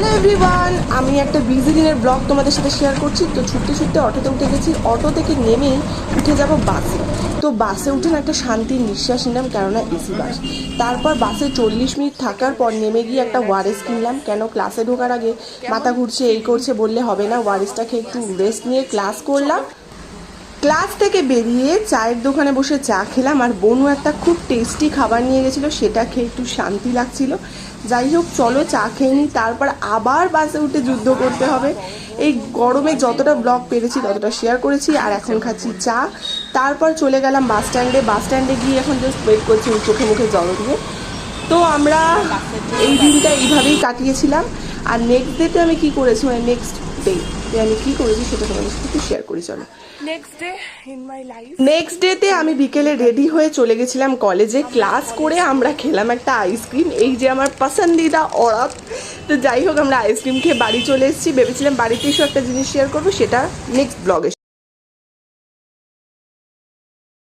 Hello everyone, আমি একটা busy দিনের ব্লগ তোমাদের সাথে শেয়ার করছি। তো ছুটতে ছুটতে অটোতে উঠে গেছি। অটো থেকে নেমেই উঠে যাব বাসে। তো বাসে উঠে না একটা শান্তির নিঃশ্বাস নিলাম, কেননা এসি বাস। তারপর বাসে 40 মিনিট থাকার পর নেমে গিয়ে একটা ওয়ারেস কিনলাম, কেন ক্লাসে ঢোকার আগে মাথা ঘুরছে এই করছে বললে হবে না, ওয়ারেসটাকে একটু রেস্ট নিয়ে ক্লাস করলাম। ক্লাস থেকে বেরিয়ে চায়ের দোকানে বসে চা খেলাম, আর বনু একটা খুব টেস্টি খাবার নিয়ে গেছিলো, সেটা খেয়ে একটু শান্তি লাগছিল। যাই হোক, চলো চা খেয়ে নিই, তারপর আবার বাসে উঠে যুদ্ধ করতে হবে। এই গরমে যতটা ব্লগ পেরেছি ততটা শেয়ার করেছি, আর এখন খাচ্ছি চা। তারপর চলে গেলাম বাস স্ট্যান্ডে। বাস স্ট্যান্ডে গিয়ে এখন জাস্ট ওয়েট করছি চোখে মুখে জল দিয়ে। তো আমরা এই দিনটা এইভাবেই কাটিয়েছিলাম। আর নেক্সট ডেতে আমি কি করেছি, মানে নেক্সট ডে আমি কি করেছি সেটা তোমাদের সাথে একটু শেয়ার করি, চলো। নেক্সট ডেতে আমি বিকেলে রেডি হয়ে চলে গেছিলাম কলেজে। ক্লাস করে আমরা খেলাম একটা আইসক্রিম, এই যে আমার পছন্দিদা অরাত। তো যাই হোক, আমরা আইসক্রিম খেয়ে বাড়ি চলে এসেছি। ভেবেছিলাম বাড়িতে এসে একটা জিনিস শেয়ার করবো, সেটা নেক্সট ব্লগে।